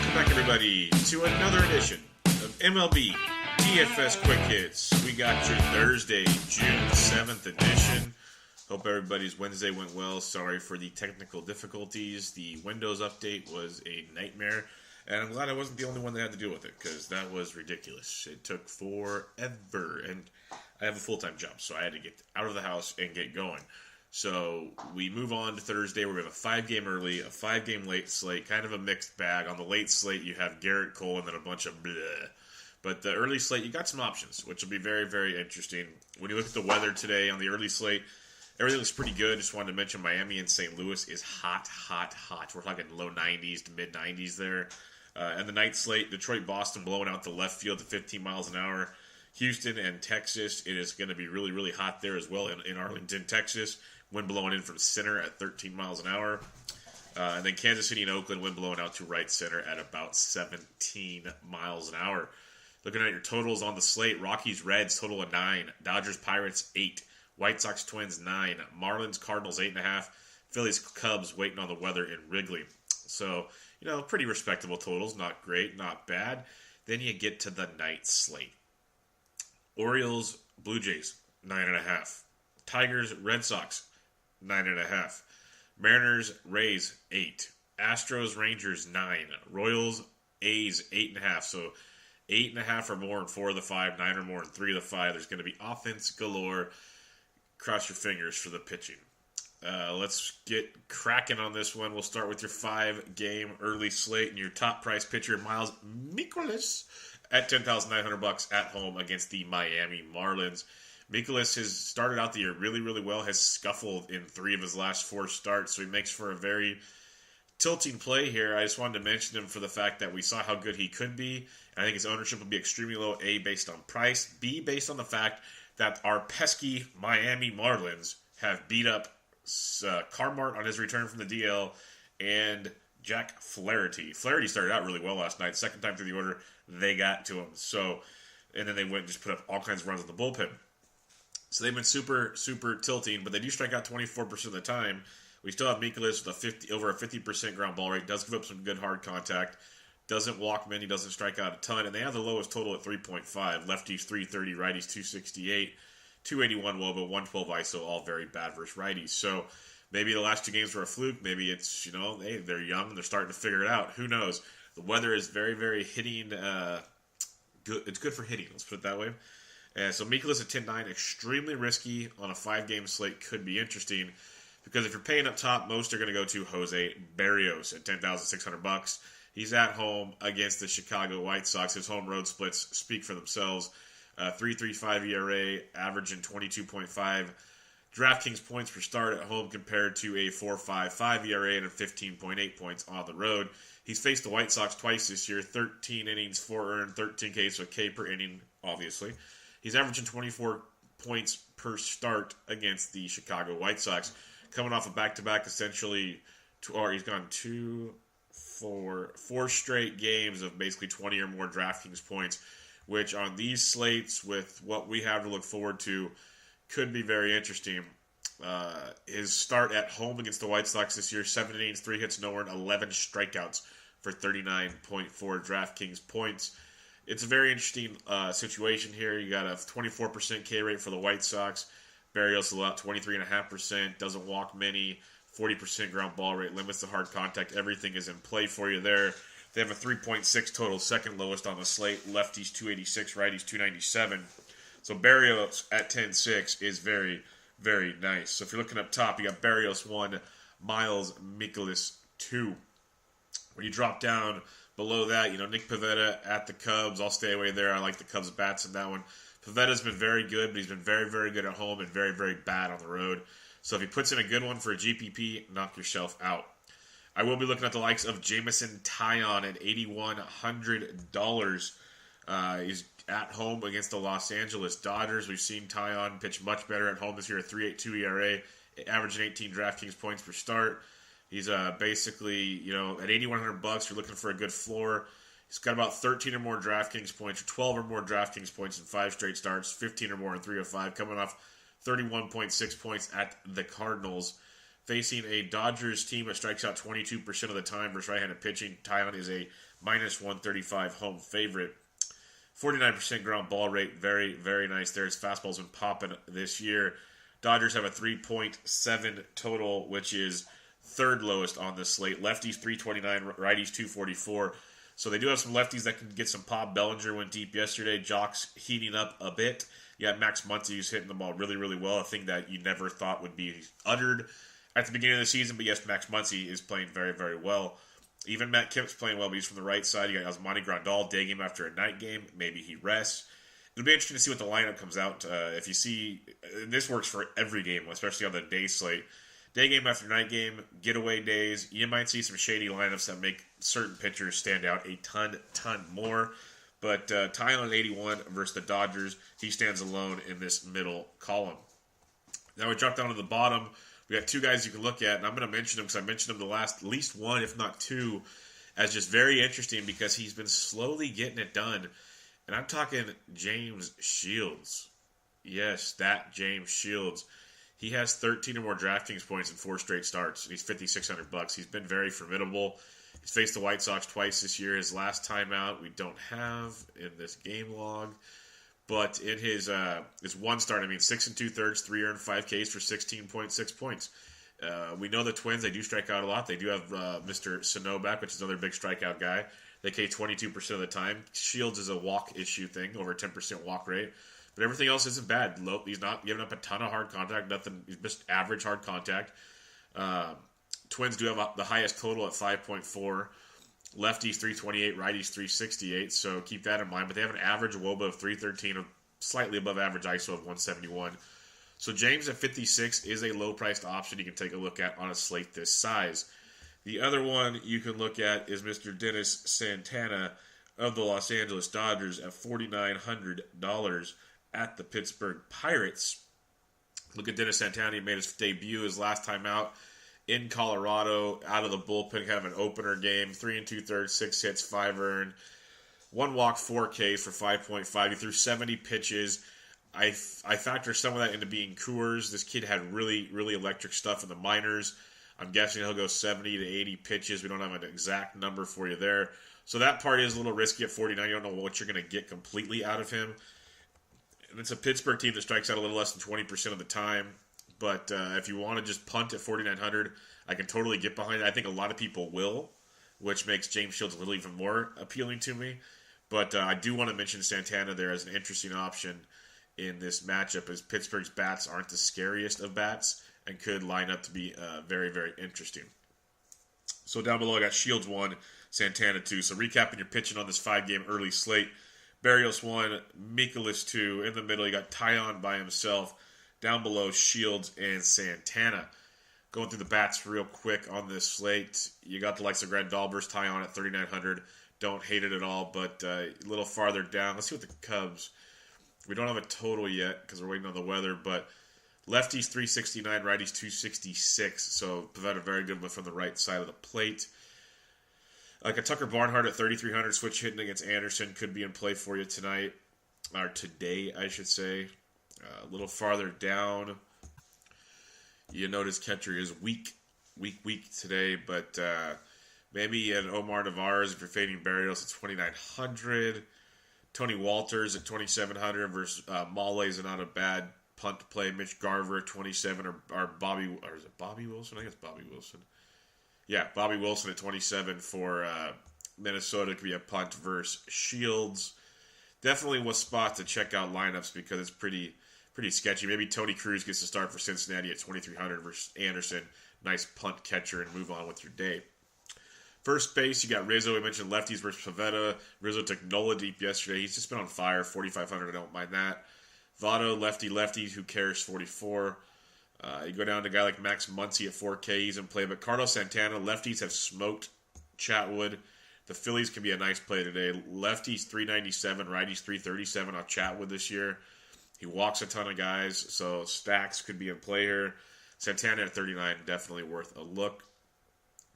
Welcome back, everybody, to another edition of MLB DFS Quick Hits. We got your Thursday, June 7th edition. Hope everybody's Wednesday went well. Sorry for the technical difficulties. The Windows update was a nightmare, and I'm glad I wasn't the only one that had to deal with it, because that was ridiculous. It took forever, and I have a full-time job, so I had to get out of the house and get going. So we move on to Thursday, where we have a 5-game early, a 5-game late slate, kind of a mixed bag. On the late slate, you have Garrett Cole and then a bunch of bleh. But the early slate, you got some options, which will be very, very interesting. When you look at the weather today on the early slate, everything looks pretty good. Just wanted to mention Miami and St. Louis is hot, hot, hot. We're talking low 90s to mid 90s there. And the night slate, Detroit, Boston blowing out the left field to 15 miles an hour. Houston and Texas, it is going to be really, really hot there as well in Arlington, Texas. Wind blowing in from center at 13 miles an hour. And then Kansas City and Oakland, wind blowing out to right center at about 17 miles an hour. Looking at your totals on the slate, Rockies, Reds, total of 9. Dodgers, Pirates, 8. White Sox, Twins, 9. Marlins, Cardinals, 8.5. Phillies, Cubs, waiting on the weather in Wrigley. So, pretty respectable totals. Not great, not bad. Then you get to the night slate. Orioles, Blue Jays, 9.5. Tigers, Red Sox, 9.5. Mariners, Rays, 8. Astros, Rangers, 9. Royals, A's, 8.5. So 8.5 or more in 4 of the 5, 9 or more in 3 of the 5. There's going to be offense galore. Cross your fingers for the pitching. Let's get cracking on this one. We'll start with your 5-game early slate and your top price pitcher, Miles Mikolas, at $10,900 at home against the Miami Marlins. Mikolas has started out the year really, really well, has scuffled in 3 of his last 4 starts, so he makes for a very tilting play here. I just wanted to mention him for the fact that we saw how good he could be. I think his ownership will be extremely low, A, based on price, B, based on the fact that our pesky Miami Marlins have beat up Carmart on his return from the DL and Jack Flaherty. Flaherty started out really well last night. Second time through the order, they got to him. And then they went and just put up all kinds of runs in the bullpen. So they've been super, super tilting, but they do strike out 24% of the time. We still have Mikolas with over a 50% ground ball rate. Does give up some good hard contact. Doesn't walk many, doesn't strike out a ton. And they have the lowest total at 3.5. Lefties 330, righties 268, 281 WOBA, 112 ISO, all very bad versus righties. So maybe the last 2 games were a fluke. Maybe it's, hey, they're young and they're starting to figure it out. Who knows? The weather is very, very hitting. Good. It's good for hitting, let's put it that way. So Mikolas at 10.9, extremely risky on a 5-game slate, could be interesting because if you're paying up top, most are going to go to Jose Berrios at $10,600. He's at home against the Chicago White Sox. His home road splits speak for themselves. 3.35 ERA, averaging 22.5 DraftKings points per start at home compared to a 4.55 ERA and a 15.8 points on the road. He's faced the White Sox twice this year, 13 innings, 4 earned, 13 Ks, so K per inning, obviously. He's averaging 24 points per start against the Chicago White Sox. Coming off a back-to-back, essentially, he's gone 4 straight games of basically 20 or more DraftKings points, which on these slates, with what we have to look forward to, could be very interesting. His start at home against the White Sox this year, 7 innings, 3 hits, no earned, 11 strikeouts for 39.4 DraftKings points. It's a very interesting situation here. You got a 24% K rate for the White Sox. Berrios allowed 23.5%, doesn't walk many, 40% ground ball rate, limits the hard contact. Everything is in play for you there. They have a 3.6 total, second lowest on the slate. Lefties 286, righties 297. So Berrios at 10.6 is very, very nice. So if you're looking up top, you got Berrios 1, Miles Mikolas 2. When you drop down below that, Nick Pivetta at the Cubs. I'll stay away there. I like the Cubs bats in that one. Pivetta's been very good, but he's been very, very good at home and very, very bad on the road. So if he puts in a good one for a GPP, knock yourself out. I will be looking at the likes of Jameson Taillon at $8,100. He's at home against the Los Angeles Dodgers. We've seen Taillon pitch much better at home this year, a 3.82 ERA, averaging 18 DraftKings points per start. He's basically, at $8,100, you're looking for a good floor. He's got about 13 or more DraftKings points, or 12 or more DraftKings points in 5 straight starts, 15 or more in 3 of 5, coming off 31.6 points at the Cardinals. facing a Dodgers team that strikes out 22% of the time versus right-handed pitching. Tyon is a minus 135 home favorite. 49% ground ball rate. Very, very nice there. His fastball's been popping this year. Dodgers have a 3.7 total, which is third lowest on the slate. Lefties 329, righties 244. So they do have some lefties that can get some pop. Bellinger went deep yesterday. Jock's heating up a bit. You got Max Muncy who's hitting the ball really, really well. A thing that you never thought would be uttered at the beginning of the season. But yes, Max Muncy is playing very, very well. Even Matt Kemp's playing well, but he's from the right side. You got Osmani Grandal day game after a night game. Maybe he rests. It'll be interesting to see what the lineup comes out. If you see, this works for every game, especially on the day slate. Day game after night game, getaway days, you might see some shady lineups that make certain pitchers stand out a ton more. But Tyon at 81 versus the Dodgers, he stands alone in this middle column. Now we drop down to the bottom. We got two guys you can look at, and I'm going to mention them because I mentioned them the last at least one, if not two, as just very interesting because he's been slowly getting it done. And I'm talking James Shields. Yes, that James Shields. He has 13 or more DraftKings points in 4 straight starts, and he's $5,600. He's been very formidable. He's faced the White Sox twice this year. His last time out we don't have in this game log. But in his one start, 6 2/3, 3 earned, 5 Ks for 16.6 points. We know the Twins, they do strike out a lot. They do have Mr. Sano back, which is another big strikeout guy. They K 22% of the time. Shields is a walk issue thing, over 10% walk rate. But everything else isn't bad. He's not giving up a ton of hard contact. Nothing. He's just average hard contact. Twins do have the highest total at 5.4. Lefties 328, righties 368. So keep that in mind. But they have an average WOBA of 313, a slightly above average ISO of 171. So James at 56 is a low-priced option you can take a look at on a slate this size. The other one you can look at is Mr. Dennis Santana of the Los Angeles Dodgers at $4,900 at the Pittsburgh Pirates. Look at Dennis Santana. He made his debut his last time out in Colorado, out of the bullpen, kind of an opener game. 3 2/3, 6 hits, 5 earned, 1 walk, 4 Ks for 5.5. He threw 70 pitches. I factor some of that into being Coors. This kid had really, really electric stuff in the minors. I'm guessing he'll go 70 to 80 pitches. We don't have an exact number for you there. So that part is a little risky at 49. You don't know what you're going to get completely out of him. And it's a Pittsburgh team that strikes out a little less than 20% of the time. But if you want to just punt at 4,900, I can totally get behind it. I think a lot of people will, which makes James Shields a little even more appealing to me. But I do want to mention Santana there as an interesting option in this matchup, as Pittsburgh's bats aren't the scariest of bats and could line up to be very, very interesting. So down below, I got Shields 1, Santana 2. So recapping your pitching on this 5-game early slate. Barrios 1, Mikolas 2. In the middle, you got Tyon by himself. Down below, Shields and Santana. Going through the bats real quick on this slate. You got the likes of Grandal versus Tyon at 3,900. Don't hate it at all, but a little farther down. Let's see what the Cubs. We don't have a total yet because we're waiting on the weather, but lefties 369, righties 266. So Pavetta, a very good one from the right side of the plate. Like a Tucker Barnhart at 3,300, switch hitting against Anderson could be in play for you tonight, or today, I should say. A little farther down, you notice catcher is weak today, but maybe an Omar Narvaez if you're fading Barrios at 2,900. Tony Walters at 2,700 versus Male is not a bad punt to play. Mitch Garver at 27, or Bobby, or is it Bobby Wilson? I think it's Bobby Wilson. Yeah, Bobby Wilson at 27 for Minnesota could be a punt versus Shields. Definitely was spot to check out lineups because it's pretty sketchy. Maybe Tony Cruz gets to start for Cincinnati at 2,300 versus Anderson. Nice punt catcher and move on with your day. First base, you got Rizzo. We mentioned lefties versus Pavetta. Rizzo took Nola deep yesterday. He's just been on fire. 4,500. I don't mind that. Votto, lefty. Who cares? 44. You go down to a guy like Max Muncy at 4K. He's in play. But Carlos Santana, lefties have smoked Chatwood. The Phillies can be a nice play today. Lefties 397, righties 337 off Chatwood this year. He walks a ton of guys, so stacks could be in play here. Santana at 39, definitely worth a look.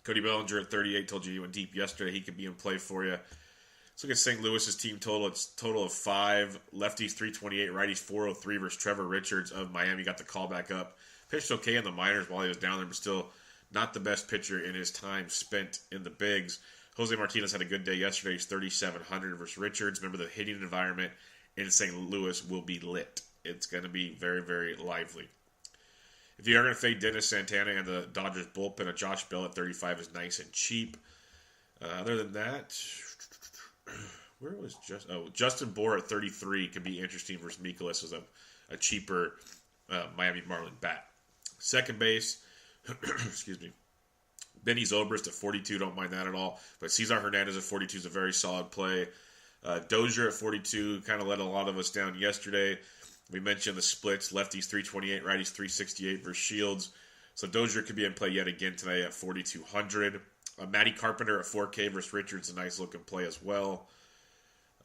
Cody Bellinger at 38, told you he went deep yesterday. He could be in play for you. Let's look at St. Louis's team total. It's a total of 5. Lefties 328, righties 403 versus Trevor Richards of Miami. Got the call back up. Pitched okay in the minors while he was down there, but still not the best pitcher in his time spent in the bigs. Jose Martinez had a good day yesterday. He's 3,700 versus Richards. Remember, the hitting environment in St. Louis will be lit. It's going to be very, very lively. If you are going to fade Dennis Santana and the Dodgers bullpen, a Josh Bell at 35 is nice and cheap. Other than that, where was Justin Bour at 33 could be interesting versus Mikolas as a cheaper Miami Marlin bat. Second base, excuse me, Benny Zobrist at 42, don't mind that at all. But Cesar Hernandez at 42 is a very solid play. Dozier at 42 kind of let a lot of us down yesterday. We mentioned the splits, lefties 328, righties 368 versus Shields. So Dozier could be in play yet again today at 4,200. Matty Carpenter at 4K versus Richards, a nice looking play as well.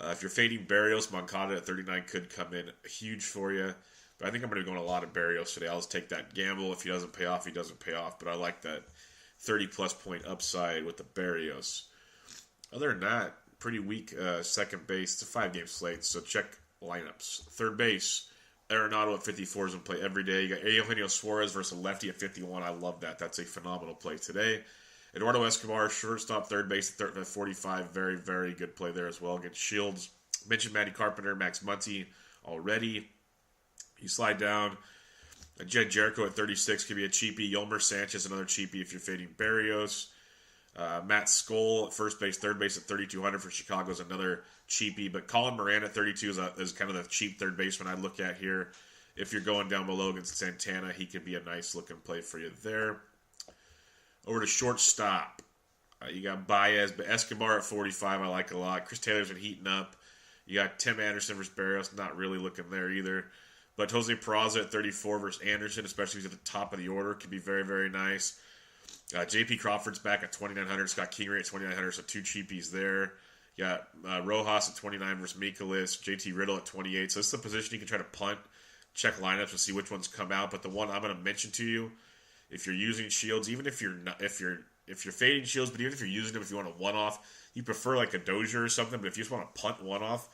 If you're fading Barrios, Moncada at 39 could come in huge for you. But I think I'm going to go on a lot of Barrios today. I'll just take that gamble. If he doesn't pay off, he doesn't pay off. But I like that 30-plus point upside with the Barrios. Other than that, pretty weak second base. It's a 5-game slate, so check lineups. Third base, Arenado at 54 is in play every day. You got Eugenio Suarez versus a lefty at 51. I love that. That's a phenomenal play today. Eduardo Escobar, shortstop, third base at 45. Very, very good play there as well against Shields. Mentioned Matty Carpenter, Max Muncy already. You slide down. Jed Jericho at 36 could be a cheapie. Yolmer Sanchez, another cheapie if you're fading Barrios. Matt Skoll at first base, third base at 3,200 for Chicago is another cheapie. But Colin Moran at 32 is kind of the cheap third baseman I look at here. If you're going down below against Santana, he could be a nice looking play for you there. Over to shortstop. You got Baez, but Escobar at 45 I like a lot. Chris Taylor's been heating up. You got Tim Anderson versus Barrios, not really looking there either. But Jose Peraza at 34 versus Anderson, especially if he's at the top of the order, could be very, very nice. J.P. Crawford's back at 2,900. Scott Kingery at 2,900, so two cheapies there. You got Rojas at 29 versus Mikolas. J.T. Riddle at 28. So this is a position you can try to punt, check lineups, and see which ones come out. But the one I'm going to mention to you, if you're using Shields, even if you're not, if you're fading Shields, but even if you're using them, if you want a one-off, you prefer like a Dozier or something. But if you just want to punt one-off,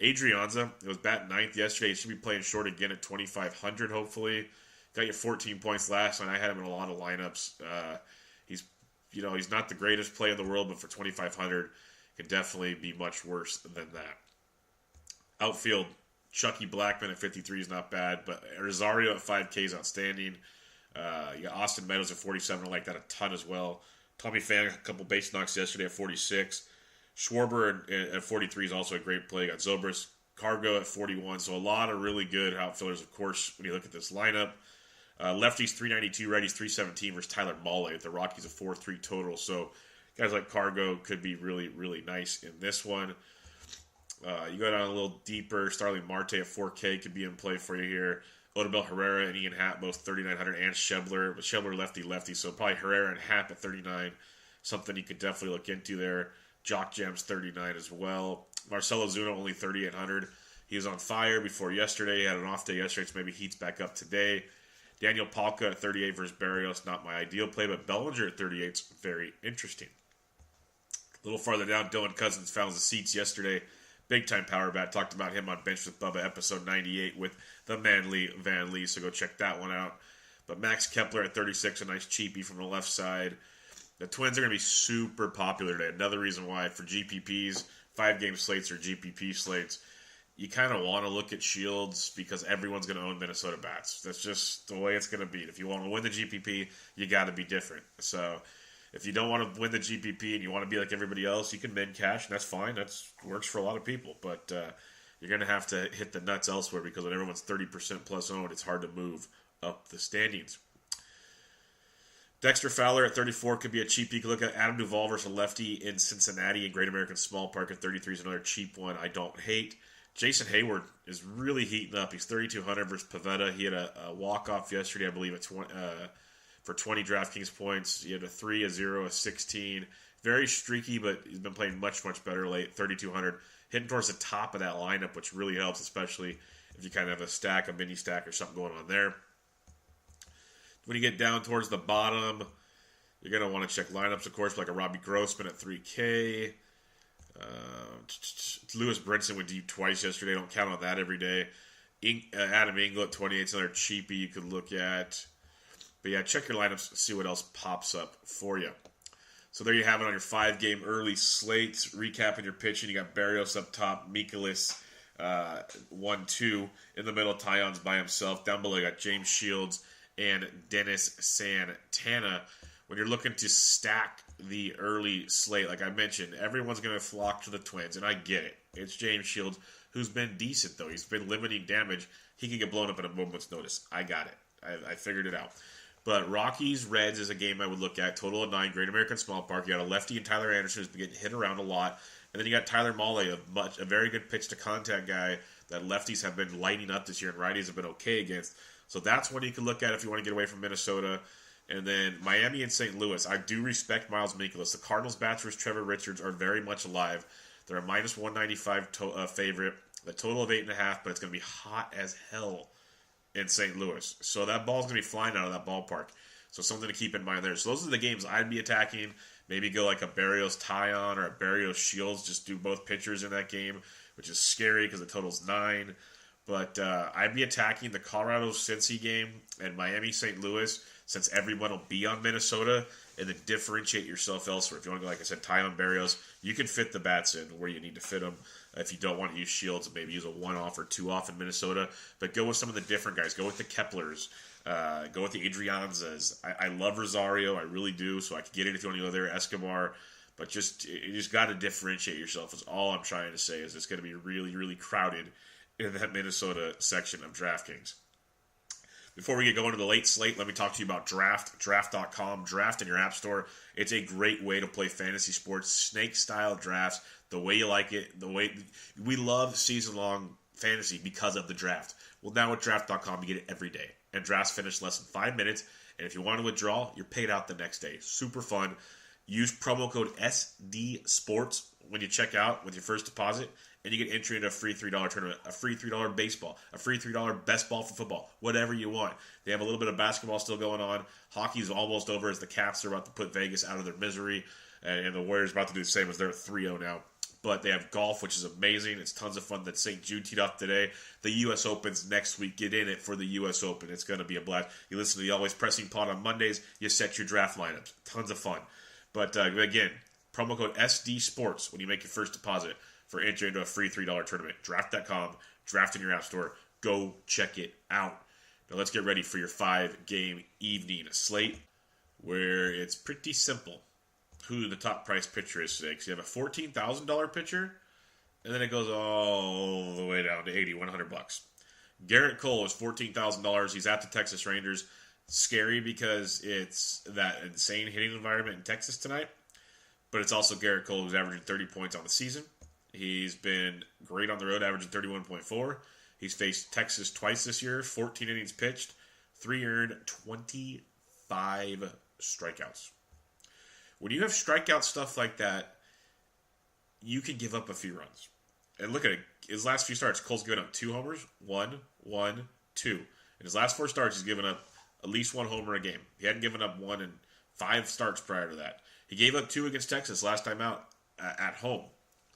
Adrianza, it was batting ninth yesterday. He should be playing short again at 2,500, hopefully. Got you 14 points last night. I had him in a lot of lineups. He's not the greatest play in the world, but for 2,500, can definitely be much worse than that. Outfield, Chucky Blackman at 53 is not bad, but Rosario at 5K is outstanding. You got Austin Meadows at 47. I like that a ton as well. Tommy Pham, a couple base knocks yesterday at 46. Schwarber at 43 is also a great play. You got Zobrist, Cargo at 41. So a lot of really good outfielders, of course, when you look at this lineup. Lefties 392, righties 317 versus Tyler Mahle. The Rockies a 4-3 total. So guys like Cargo could be really, really nice in this one. You go down a little deeper. Starling Marte at 4K could be in play for you here. Odubel Herrera and Ian Happ both 3,900, and Schebler. But Schebler lefty. So probably Herrera and Happ at 39. Something you could definitely look into there. Jock Jam's 39 as well. Marcelo Zuna only 3,800. He was on fire before yesterday. He had an off day yesterday, so maybe heats back up today. Daniel Palka at 38 versus Barrios, not my ideal play, but Bellinger at 38 is very interesting. A little farther down, Dylan Cousins found the seats yesterday. Big-time power bat. Talked about him on Bench with Bubba, episode 98 with the Manly Van Lee, so go check that one out. But Max Kepler at 36, a nice cheapie from the left side. The Twins are going to be super popular today. Another reason why for GPPs, 5-game slates or GPP slates, you kind of want to look at Shields because everyone's going to own Minnesota bats. That's just the way it's going to be. If you want to win the GPP, you got to be different. So if you don't want to win the GPP and you want to be like everybody else, you can min cash, and that's fine. That works for a lot of people. But you're going to have to hit the nuts elsewhere because when everyone's 30% plus owned, it's hard to move up the standings. Dexter Fowler at 34 could be a cheap. You can look at Adam Duvall versus a lefty in Cincinnati and Great American Small Park at 33 is another cheap one I don't hate. Jason Hayward is really heating up. He's 3,200 versus Pavetta. He had a walk-off yesterday, I believe, for 20 DraftKings points. He had a 3, a 0, a 16. Very streaky, but he's been playing much, much better late. 3,200. Hitting towards the top of that lineup, which really helps, especially if you kind of have a mini stack or something going on there. When you get down towards the bottom, you're going to want to check lineups, of course, like a Robbie Grossman at 3K. Lewis Brinson went deep twice yesterday. Don't count on that every day. Adam Engel at 28 is another cheapie you could look at. But yeah, check your lineups, see what else pops up for you. So there you have it on your 5-game early slate. Recapping your pitching, you got Barrios up top, Mikolas 1-2. In the middle, Taillon's by himself. Down below, you got James Shields and Dennis Santana. When you're looking to stack the early slate, like I mentioned, everyone's going to flock to the Twins, and I get it. It's James Shields, who's been decent, though. He's been limiting damage. He can get blown up at a moment's notice. I got it. I figured it out. But Rockies-Reds is a game I would look at. Total of 9, Great American Small Park. You got a lefty and Tyler Anderson who's been getting hit around a lot. And then you got Tyler Mahle, a very good pitch-to-contact guy that lefties have been lighting up this year and righties have been okay against. So that's one you can look at if you want to get away from Minnesota. And then Miami and St. Louis. I do respect Miles Mikolas. The Cardinals' bats versus Trevor Richards are very much alive. They're a minus 195 favorite. The total of 8.5, but it's going to be hot as hell in St. Louis. So that ball's going to be flying out of that ballpark. So something to keep in mind there. So those are the games I'd be attacking. Maybe go like a Barrios Taillon or a Barrios Shields. Just do both pitchers in that game, which is scary because the total's 9. But I'd be attacking the Colorado-Cincy game and Miami-St. Louis since everyone will be on Minnesota, and then differentiate yourself elsewhere. If you want to go, like I said, Taillon, Barrios, you can fit the bats in where you need to fit them. If you don't want to use Shields, maybe use a 1-off or 2-off in Minnesota. But go with some of the different guys. Go with the Keplers. Go with the Adrianzas. I love Rosario. I really do. So I could get it if you want to go there. Escobar. But you just got to differentiate yourself. Is all I'm trying to say. Is it's going to be really, really crowded in that Minnesota section of DraftKings. Before we get going to the late slate, let me talk to you about draft.com. Draft in your app store. It's a great way to play fantasy sports, snake-style drafts, the way you like it. The way we love season-long fantasy because of the draft. Well, now with draft.com, you get it every day. And drafts finish less than 5 minutes. And if you want to withdraw, you're paid out the next day. Super fun. Use promo code SDSports when you check out with your first deposit. And you get entry into a free $3 tournament, a free $3 baseball, a free $3 best ball for football, whatever you want. They have a little bit of basketball still going on. Hockey's almost over as the Caps are about to put Vegas out of their misery. And the Warriors are about to do the same as they're 3-0 now. But they have golf, which is amazing. It's tons of fun. That St. Jude teed off today. The U.S. Open's next week. Get in it for the U.S. Open. It's going to be a blast. You listen to the Always Pressing Pod on Mondays. You set your draft lineups. Tons of fun. But again, promo code SDSports when you make your first deposit for entry into a free $3 tournament. Draft.com. Draft in your app store. Go check it out. Now let's get ready for your 5-game evening slate where it's pretty simple who the top price pitcher is today. Because you have a $14,000 pitcher, and then it goes all the way down to $100. Garrett Cole is $14,000. He's at the Texas Rangers. Scary because it's that insane hitting environment in Texas tonight. But it's also Garrett Cole who's averaging 30 points on the season. He's been great on the road, averaging 31.4. He's faced Texas twice this year, 14 innings pitched, 3 earned, 25 strikeouts. When you have strikeout stuff like that, you can give up a few runs. And look at it. His last few starts, Cole's given up 2 homers, 1, 2. In his last 4 starts, he's given up at least 1 homer a game. He hadn't given up 1 in 5 starts prior to that. He gave up 2 against Texas last time out at home.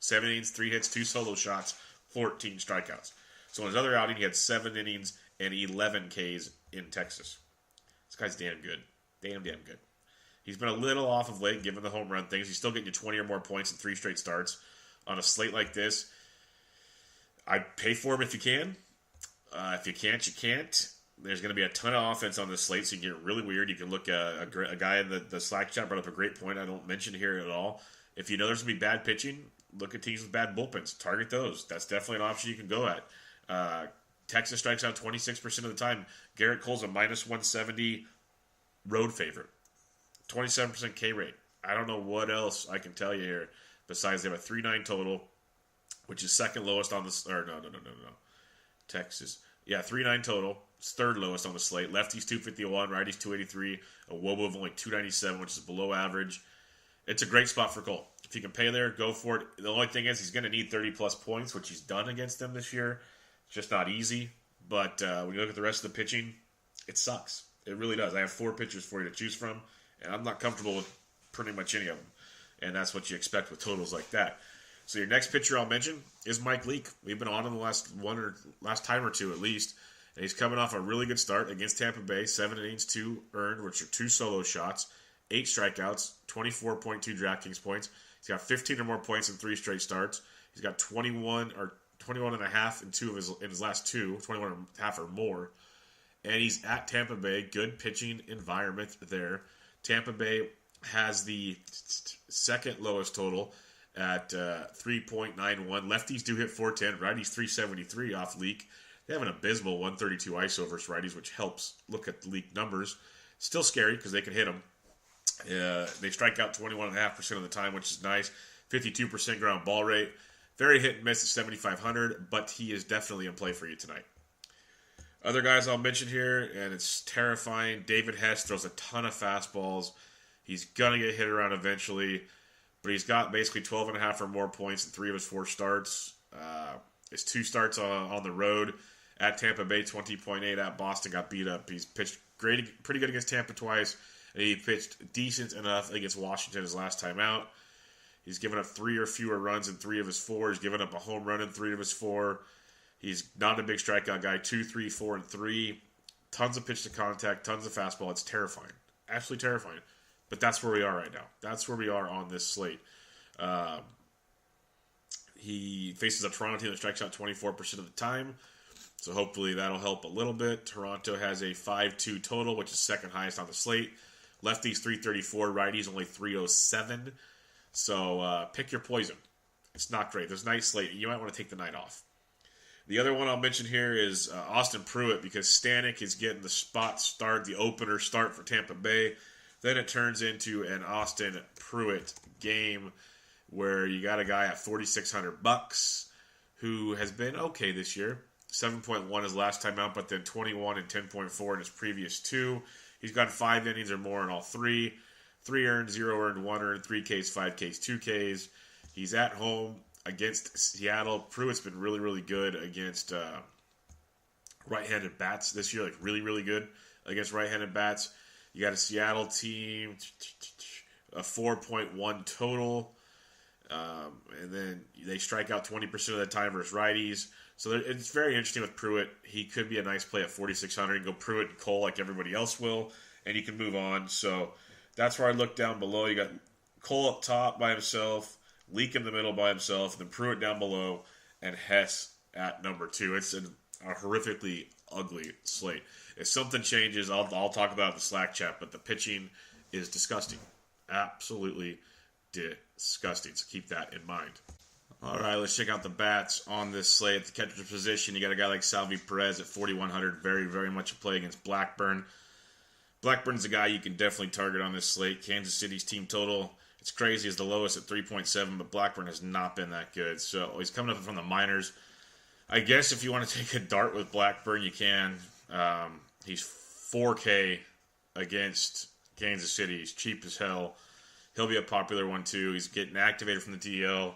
7 innings, 3 hits, 2 solo shots, 14 strikeouts. So in his other outing, he had 7 innings and 11 Ks in Texas. This guy's damn good. Damn good. He's been a little off of late, given the home run things. He's still getting you 20 or more points in 3 straight starts. On a slate like this, I'd pay for him if you can. If you can't, you can't. There's going to be a ton of offense on this slate, so you can get really weird. You can look at a guy in the Slack chat brought up a great point I don't mention here at all. If you know there's going to be bad pitching, look at teams with bad bullpens. Target those. That's definitely an option you can go at. Texas strikes out 26% of the time. Garrett Cole's a minus 170 road favorite. 27% K rate. I don't know what else I can tell you here besides they have a 3.9 total, which is second lowest on the... Or no. Texas. Yeah, 3.9 total. It's third lowest on the slate. Lefties 251, righties 283, a WOBA of only 297, which is below average. It's a great spot for Cole. If you can pay there, go for it. The only thing is he's going to need 30-plus points, which he's done against them this year. It's just not easy. But when you look at the rest of the pitching, it sucks. It really does. I have 4 pitchers for you to choose from, and I'm not comfortable with pretty much any of them. And that's what you expect with totals like that. So your next pitcher I'll mention is Mike Leake. We've been on him the last time or two at least. And he's coming off a really good start against Tampa Bay. 7 innings, 2 earned, which are 2 solo shots, 8 strikeouts, 24.2 DraftKings points. He's got 15 or more points in 3 straight starts. He's got 21 and a half in his last 2, 21 and a half or more. And he's at Tampa Bay. Good pitching environment there. Tampa Bay has the second lowest total at 3.91. Lefties do hit 410. Righties 373 off leak. They have an abysmal 132 ISO versus righties, which helps look at the leak numbers. Still scary because they can hit them. They strike out 21.5% of the time, which is nice. 52% ground ball rate. Very hit and miss at 7,500, but he is definitely in play for you tonight. Other guys I'll mention here, and it's terrifying. David Hess throws a ton of fastballs. He's going to get hit around eventually, but he's got basically 12.5 or more points in 3 of his 4 starts. His 2 starts on the road at Tampa Bay, 20.8. At Boston, got beat up. He's pitched pretty good against Tampa twice, and he pitched decent enough against Washington his last time out. He's given up 3 or fewer runs in 3 of his 4. He's given up a home run in 3 of his 4. He's not a big strikeout guy. 2, 3, 4, and 3. Tons of pitch to contact, tons of fastball. It's terrifying. Absolutely terrifying. But that's where we are right now. That's where we are on this slate. He faces a Toronto team that strikes out 24% of the time. So hopefully that'll help a little bit. Toronto has a 5-2 total, which is second highest on the slate. Lefties 334, righties only 307. So pick your poison. It's not great. There's a nice slate. You might want to take the night off. The other one I'll mention here is Austin Pruitt, because Stanek is getting the spot start, the opener start for Tampa Bay. Then it turns into an Austin Pruitt game where you got a guy at $4,600 who has been okay this year. 7.1 his last time out, but then 21 and 10.4 in his previous 2. He's got 5 innings or more in all 3. 3 earned, 0 earned, 1 earned, 3 Ks, 5 Ks, 2 Ks. He's at home against Seattle. Pruitt's been really, really good against right-handed bats this year. Like really, really good against right-handed bats. You got a Seattle team, a 4.1 total. And then they strike out 20% of the time versus righties. So it's very interesting with Pruitt. He could be a nice play at 4,600. You can go Pruitt and Cole like everybody else will, and you can move on. So that's where I look down below. You got Cole up top by himself, Leak in the middle by himself, then Pruitt down below, and Hess at number 2. It's a horrifically ugly slate. If something changes, I'll talk about it in the Slack chat, but the pitching is disgusting. Absolutely disgusting. So keep that in mind. All right, let's check out the bats on this slate. At the catcher's position, you got a guy like Salvi Perez at 4,100. Very, very much a play against Blackburn. Blackburn's a guy you can definitely target on this slate. Kansas City's team total, it's crazy, is the lowest at 3.7, but Blackburn has not been that good. So he's coming up from the minors. I guess if you want to take a dart with Blackburn, you can. He's 4K against Kansas City. He's cheap as hell. He'll be a popular one, too. He's getting activated from the DL.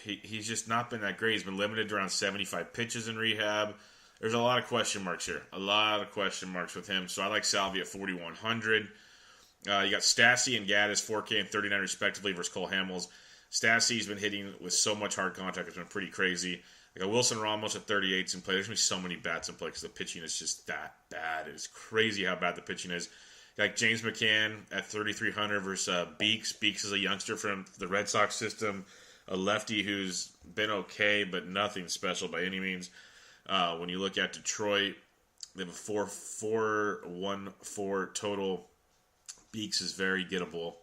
He's just not been that great. He's been limited to around 75 pitches in rehab. There's a lot of question marks here. A lot of question marks with him. So I like Salvi at 4,100. You got Stassi and Gaddis, 4K and 39 respectively versus Cole Hamels. Stassi's been hitting with so much hard contact. It's been pretty crazy. You got Wilson Ramos at 38 in play. There's going to be so many bats in play because the pitching is just that bad. It's crazy how bad the pitching is. Like James McCann at 3,300 versus Beeks. Beeks is a youngster from the Red Sox system, a lefty who's been okay, but nothing special by any means. When you look at Detroit, they have a 4.14 total. Beeks is very gettable,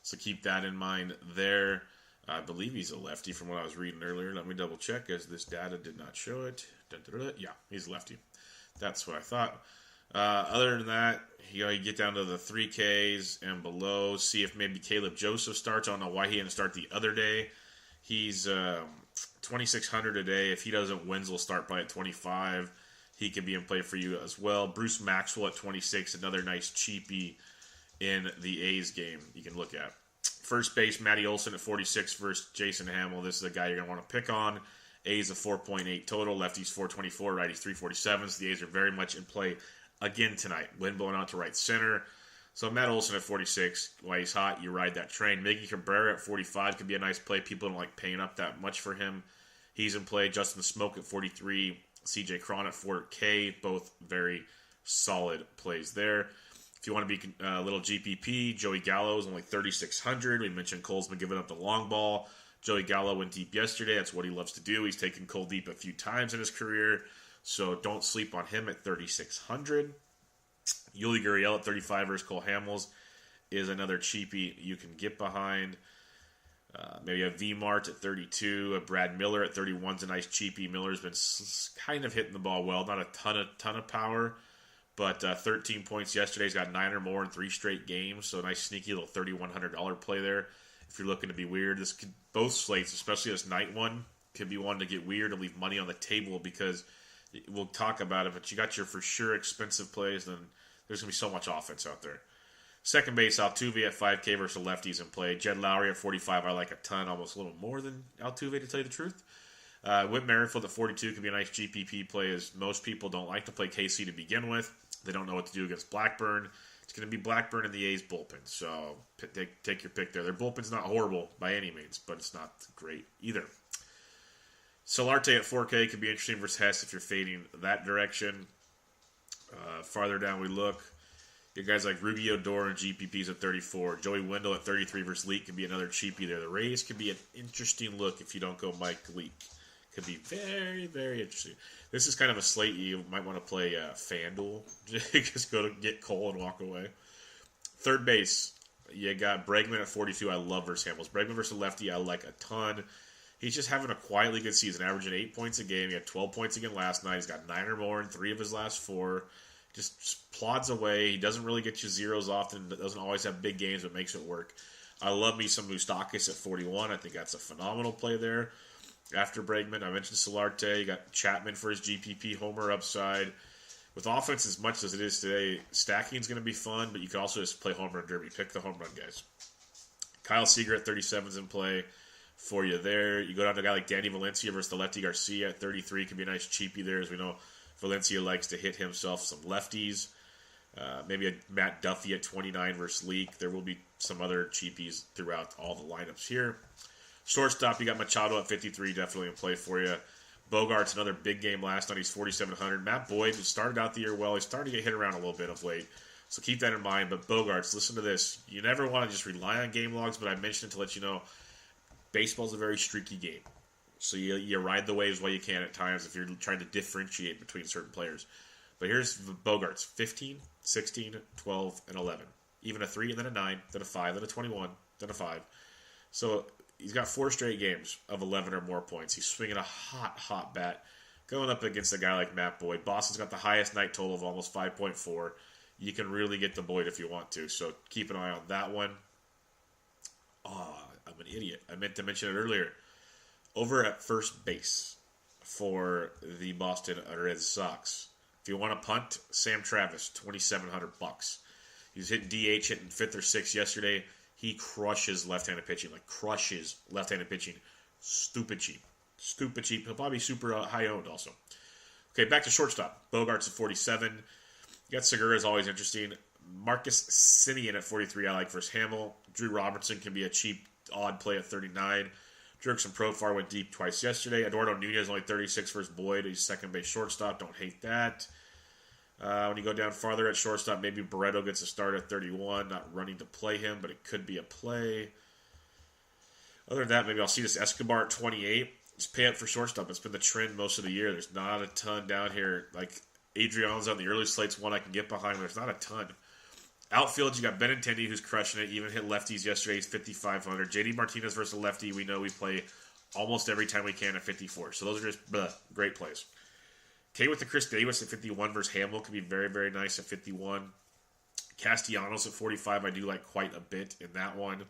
so keep that in mind there. I believe he's a lefty from what I was reading earlier. Let me double check as this data did not show it. Yeah, he's a lefty. That's what I thought. Other than that, you get down to the 3Ks and below. See if maybe Caleb Joseph starts. I don't know why he didn't start the other day. He's 2,600 a day. If he doesn't, Wenzel will start by at 25. He can be in play for you as well. Bruce Maxwell at 26. Another nice cheapie in the A's game you can look at. First base, Matty Olson at 46 versus Jason Hamill. This is a guy you're going to want to pick on. A's a 4.8 total. Lefties 424. Righties 347. So the A's are very much in play again tonight. Wind blowing out to right center. So Matt Olson at 46. While he's hot, you ride that train. Miggy Cabrera at 45 could be a nice play. People don't like paying up that much for him. He's in play. Justin Smoke at 43. CJ Cron at 4K, both very solid plays there. If you want to be a little GPP, Joey Gallo is only 3,600. We mentioned Cole's been giving up the long ball. Joey Gallo went deep yesterday. That's what he loves to do. He's taken Cole deep a few times in his career, so don't sleep on him at 3,600. Yuli Gurriel at 35 versus Cole Hamels is another cheapie you can get behind. Maybe a V-Mart at 32. A Brad Miller at 31 is a nice cheapie. Miller's been kind of hitting the ball well. Not a ton of power, but 13 points yesterday. He's got 9 or more in 3 straight games, so a nice sneaky little $3,100 play there. If you're looking to be weird, both slates, especially this night one, could be one to get weird and leave money on the table because we'll talk about it, but you got your for sure expensive plays, then there's going to be so much offense out there. Second base, Altuve at 5K versus lefties in play. Jed Lowry at 45, I like a ton, almost a little more than Altuve, to tell you the truth. Whit Merrifield at 42 could be a nice GPP play, as most people don't like to play KC to begin with. They don't know what to do against Blackburn. It's going to be Blackburn and the A's bullpen, so take your pick there. Their bullpen's not horrible by any means, but it's not great either. Solarte at 4K could be interesting versus Hess if you're fading that direction. Farther down we look. You guys like Rugi Odor and GPPs at 34. Joey Wendell at 33 versus Leake could be another cheapie there. The Rays could be an interesting look if you don't go Mike Leake. Could be very, very interesting. This is kind of a slate you might want to play FanDuel. Just go to get Cole and walk away. Third base, you got Bregman at 42. I love versus Hamels. Bregman versus lefty, I like a ton. He's just having a quietly good season, averaging 8 points a game. He had 12 points again last night. He's got 9 or more in 3 of his last 4. Just plods away. He doesn't really get you zeros often. Doesn't always have big games, but makes it work. I love me some Moustakas at 41. I think that's a phenomenal play there. After Bregman, I mentioned Solarte. You got Chapman for his GPP homer upside. With offense as much as it is today, stacking is going to be fun, but you can also just play home run derby. Pick the home run guys. Kyle Seager at 37 is in play for you there. You go down to a guy like Danny Valencia versus the lefty Garcia at 33. Could be a nice cheapie there, as we know Valencia likes to hit himself some lefties. Maybe a Matt Duffy at 29 versus Leake. There will be some other cheapies throughout all the lineups here. Shortstop, you got Machado at 53, definitely in play for you. Bogart's another big game last night. He's 4,700. Matt Boyd started out the year well. He's starting to get hit around a little bit of late, so keep that in mind. But Bogarts, listen to this. You never want to just rely on game logs, but I mentioned it to let you know baseball's a very streaky game. So you ride the waves while you can at times if you're trying to differentiate between certain players. But here's Bogarts, 15, 16, 12, and 11. Even a 3, and then a 9, then a 5, then a 21, then a 5. So he's got 4 straight games of 11 or more points. He's swinging a hot bat going up against a guy like Matt Boyd. Boston's got the highest night total of almost 5.4. You can really get the Boyd if you want to, so keep an eye on that one. I'm an idiot. I meant to mention it earlier. Over at first base for the Boston Red Sox, if you want to punt, Sam Travis, $2,700. He's hitting DH, hitting 5th or 6th yesterday. He crushes left-handed pitching, Stupid cheap. He'll probably be super high-owned also. Okay, back to shortstop. Bogart's at 47. You got Segura is always interesting. Marcus Semien at 43 I like versus Hamill. Drew Robertson can be a cheap, odd play at 39. Jurickson Profar went deep twice yesterday. Eduardo Nunez only 36 versus Boyd. He's second base shortstop. Don't hate that. When you go down farther at shortstop, maybe Barreto gets a start at 31. Not running to play him, but it could be a play. Other than that, maybe I'll see this Escobar at 28. Just pay up for shortstop. It's been the trend most of the year. There's not a ton down here. Like Adrian's on the early slates, one I can get behind, but there's not a ton. Outfield, you got Benintendi, who's crushing it. Even hit lefties yesterday. He's 5,500. JD Martinez versus a lefty. We know we play almost every time we can at 54. So those are just great plays. Okay, with the Chris Davis at 51 versus Hamill could be very, very nice at 51. Castellanos at 45, I do like quite a bit in that one.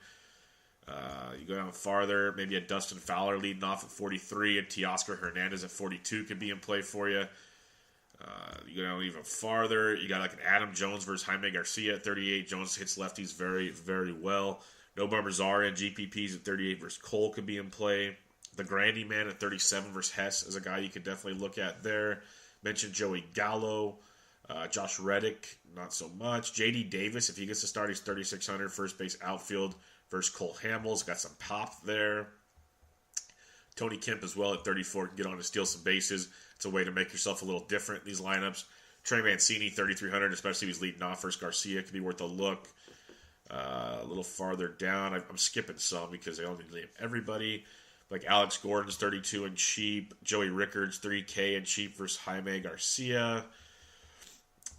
You go down farther, maybe a Dustin Fowler leading off at 43, and Teoscar Hernandez at 42 could be in play for you. You go down even farther, you got like an Adam Jones versus Jaime Garcia at 38. Jones hits lefties very, very well. Nomar Mazara and GPPs at 38 versus Cole could be in play. The Grandy man at 37 versus Hess is a guy you could definitely look at there. Mentioned Joey Gallo. Josh Reddick, not so much. J.D. Davis, if he gets to start, he's 3,600. First base outfield versus Cole Hamels. Got some pop there. Tony Kemp as well at 34 can get on to steal some bases. It's a way to make yourself a little different in these lineups. Trey Mancini, 3,300, especially if he's leading off versus Garcia, could be worth a look. A little farther down, I'm skipping some because I only name everybody. Like Alex Gordon's 32 and cheap. Joey Rickards, 3K and cheap versus Jaime Garcia.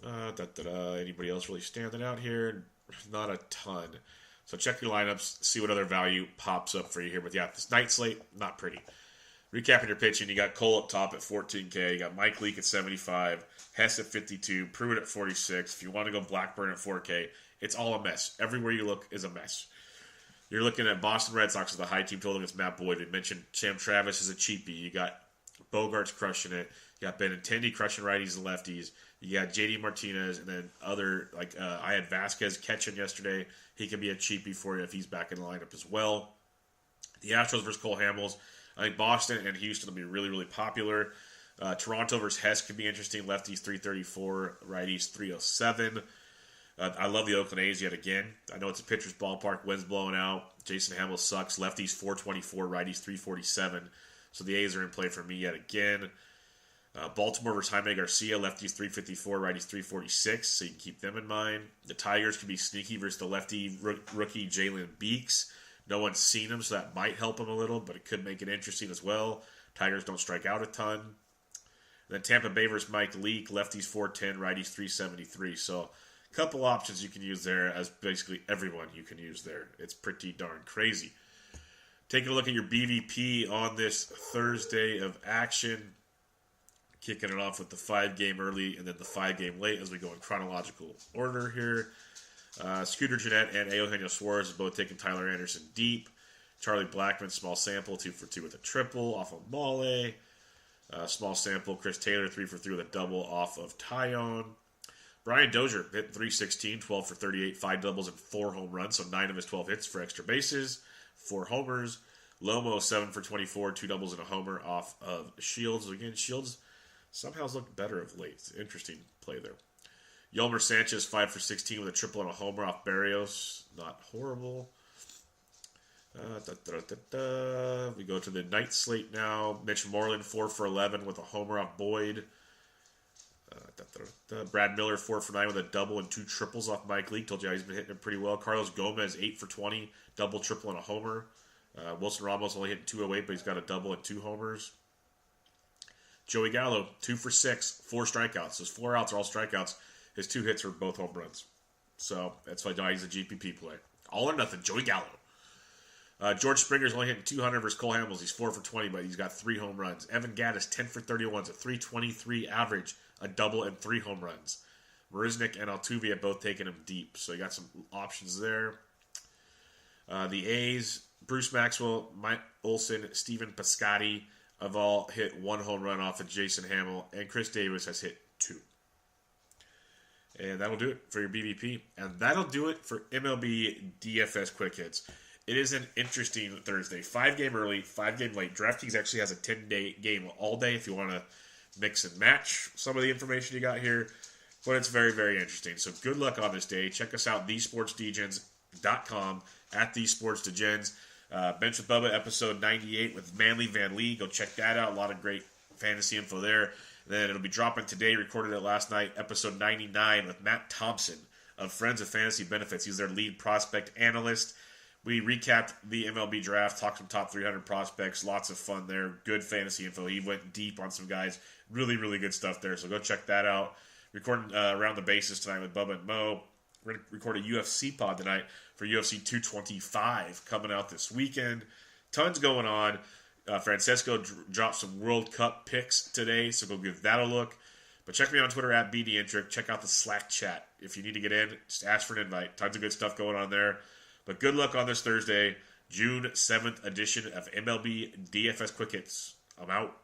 Anybody else really standing out here? Not a ton. So check your lineups, see what other value pops up for you here. But yeah, this night slate, not pretty. Recapping your pitching, you got Cole up top at 14K. You got Mike Leake at 75. Hess at 52. Pruitt at 46. If you want to go Blackburn at 4K, it's all a mess. Everywhere you look is a mess. You're looking at Boston Red Sox with a high team total against Matt Boyd. We mentioned Sam Travis is a cheapie. You got Bogarts crushing it. You got Benintendi crushing righties and lefties. You got JD Martinez, and then I had Vasquez catching yesterday. He can be a cheapie for you if he's back in the lineup as well. The Astros versus Cole Hamels. I think Boston and Houston will be really, really popular. Toronto versus Hess could be interesting. Lefties 334, righties 307. I love the Oakland A's yet again. I know it's a pitcher's ballpark. Wind's blowing out. Jason Hamill sucks. Lefties 424, righties 347. So the A's are in play for me yet again. Baltimore versus Jaime Garcia. Lefties 354, righties 346. So you can keep them in mind. The Tigers could be sneaky versus the lefty rookie Jalen Beeks. No one's seen him, so that might help him a little, but it could make it interesting as well. Tigers don't strike out a ton. And then Tampa Bay versus Mike Leake. Lefties 410, righties 373. So couple options you can use there, as basically everyone you can use there. It's pretty darn crazy. Taking a look at your BVP on this Thursday of action. Kicking it off with the 5-game early and then the 5-game late as we go in chronological order here. Scooter Gennett and Eugenio Suarez have both taken Tyler Anderson deep. Charlie Blackmon, small sample, 2 for 2 with a triple off of Mole. Small sample, Chris Taylor, 3 for 3 with a double off of Tyone. Brian Dozier hit 316, 12 for 38, 5 doubles and 4 home runs, so 9 of his 12 hits for extra bases, 4 homers. Lomo, 7 for 24, 2 doubles and a homer off of Shields. Again, Shields somehow has looked better of late. Interesting play there. Yolmer Sanchez, 5 for 16 with a triple and a homer off Barrios. Not horrible. We go to the night slate now. Mitch Moreland, 4 for 11 with a homer off Boyd. Brad Miller, 4 for 9 with a double and 2 triples off Mike Leake. Told you he's been hitting it pretty well. Carlos Gomez, 8 for 20, double, triple, and a homer. Wilson Ramos only hitting 208, but he's got a double and 2 homers. Joey Gallo, 2 for 6, 4 strikeouts. His 4 outs are all strikeouts. His 2 hits are both home runs. So that's why he's a GPP play. All or nothing, Joey Gallo. George Springer's only hitting 200 versus Cole Hamels. He's 4 for 20, but he's got 3 home runs. Evan Gaddis, 10 for 31, a 323 average, a double, and 3 home runs. Marisnik and Altuve have both taken him deep, so you got some options there. The A's, Bruce Maxwell, Mike Olson, Steven Piscotty have all hit 1 home run off of Jason Hamill, and Chris Davis has hit 2. And that'll do it for your BVP. And that'll do it for MLB DFS Quick Hits. It is an interesting Thursday. 5-game early, 5-game late. DraftKings actually has a 10-day game all day if you want to mix and match some of the information you got here. But it's very, very interesting. So good luck on this day. Check us out, thesportsdegens.com, at thesportsdegens. Bench with Bubba, episode 98 with Manly Van Lee. Go check that out. A lot of great fantasy info there. And then it'll be dropping today, recorded it last night, episode 99 with Matt Thompson of Friends of Fantasy Benefits. He's their lead prospect analyst. We recapped the MLB draft, talked some top 300 prospects, lots of fun there, good fantasy info. He went deep on some guys, really, really good stuff there, so go check that out. Recording Around the Bases tonight with Bubba and Mo. We're going to record a UFC pod tonight for UFC 225 coming out this weekend. Tons going on. Francesco dropped some World Cup picks today, so go give that a look. But check me on Twitter at BDintric. Check out the Slack chat. If you need to get in, just ask for an invite. Tons of good stuff going on there. But good luck on this Thursday, June 7th edition of MLB DFS Quick Hits. I'm out.